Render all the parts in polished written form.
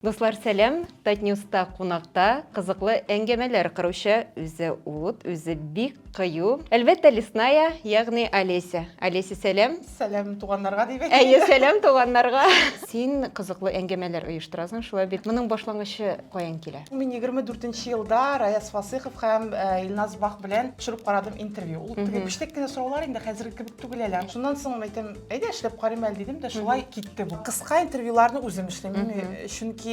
Достар, сәлем. Татнюста қонақта қызықлы әңгемелер құраушы өзі ұлт, өзі бик қию. Әлбетте Лесная, яғни Олеся. Олеся, сәлем. Сәлем туғандарға дейбек. Әйе, сәлем туғандарға. Сен қызықлы әңгемелер ұйыштырасың, шулай бит. Мұның башлангычы қаян келе? Мен 24 елда Раяз Фасыхов һәм Илназ Бах белән төшереп карадым интервью. Ул теге биштек кенә сораулар инде хәзерге кебек түгел әле. Шуннан соң әйтәм, әйдә эшләп карыйм әле дидем дә шулай китте бу. Кыска интервьюларны үзем эшләмим, чөнки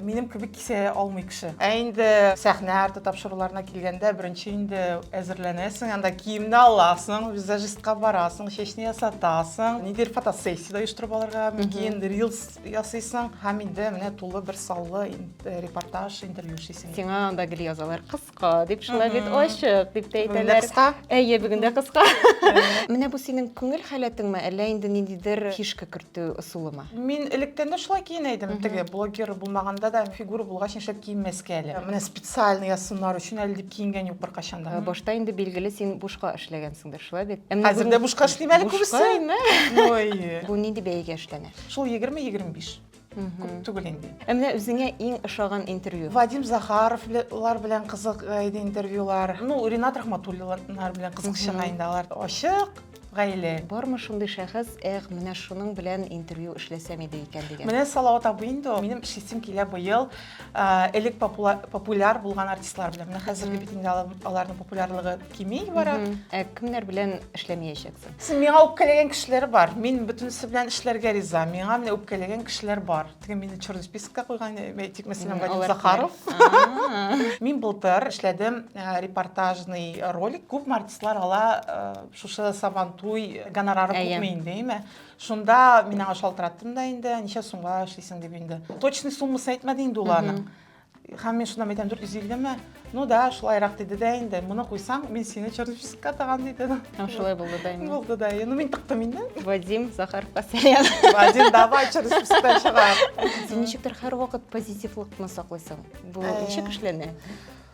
минем кебек кисә алмый кеше. Ә инде сәхнә тапшыруларына килгәндә беренче инде әзерләнәсең, анда киемне аласың, визажистка барасың, чәчне ясатасың, нидер фотосессия оештырып алырга мөмкин, рилс ясыйсың, һәм инде менә тулы бер саллы репортаж, интервью эшлисең. Сиңа анда гел язалар кыска дип, шулай бит ачык дип әйтәләр. Әйе, бүген дә кыска. Менә бу синең күңел халәтеңме, әллә инде ниндидер фишка кертү ысулымы? Мин электән дә шулай киенәйдем. Теге блогер булмаганда да фигура булгач нишләп киенмәскә әле. Менә специально ясыннар өчен әле дип киенгән юк беркайчан да. Башта инде билгеле син бушка эшләгәнсеңдер, шулай бит. Хәзердә бушка эшлим әле күбесе. Ой. Бу нинди бәягә эшләнә? Шул 20-25. Күп түгел инде. Менә үзеңә иң ошаган интервью. Вадим Захаровлар белән кызык иде интервьюлар. Ну, Ринат Рахматуллинлар белән кызык чыга инде алар. Ачык гаилә. Бармы шундый шәхес, менә шуның белән интервью эшләсәм иде икән дигән. Менә Салават абый инде, минем эшлисем килә быел элек популяр булган артистлар белән. Менә хәзерге бит инде аларның популярлыгы кими бара. Кемнәр белән эшләмәячәксең? Син миңа үпкәләгән кешеләр бар. Мин бөтенесе белән эшләргә риза. Миңа менә үпкәләгән кешеләр бар. Теге мине черный спискка куйган, тик мәсәлән Вадим Захаров. Мин былтыр эшләдем репортажный ролик. Күп артистлар ала шушы Сабантуй гонорары күпме инде. Шунда мин аңа шалтыраттым да инде, ничә сумга эшлисең дип инде. Точный суммасын әйтмәде инде уларның. Һәм мин шунда әйтәм, 450-ме? Ну да, шулайрак диде дә инде. Моны куйсаң, мин сине черный спискка таган диде. Шулай булды да инде. Булды да. Ну мин тыктым инде. Вадим Захаровка сәлем. Вадим, давай черный спискка чыгар. Син ничектер һәр вакыт позитивлыкны саклыйсың? Бу ничек эшләнә?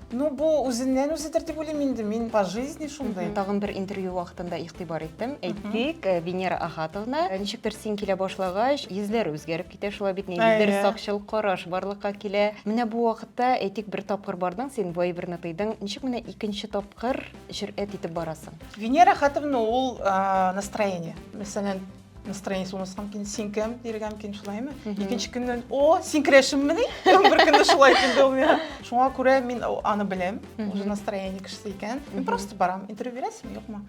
Ну, бу үзеннән үзедер дип уйлыйм инде. Мин по жизни шундай. Тагын бер интервью вакытында игътибар иттем. Әйтик, Венера Ахатовна, ничектер син килә башлагач, йөзләре үзгәреп китә, шулай бит ниндидер сакчыл караш барлыкка килә. Менә бу вакытта әйтик бер тапкыр бардың, син бу әйберне тыйдың. Ничек менә икенче тапкыр җөрьәт итеп барасың? Венера Ахатовна ул настроение. Мәсәлән, настроение сумаскан кин син кем дигән кин шулаймы? Икенче көннән син керәшемме ди? Бер көндә шулай килде ул миңа. Шуңа күрә мин аны беләм. Уже настроение кешесе икән. Мин просто барам, интервью бирәсем, юкмы?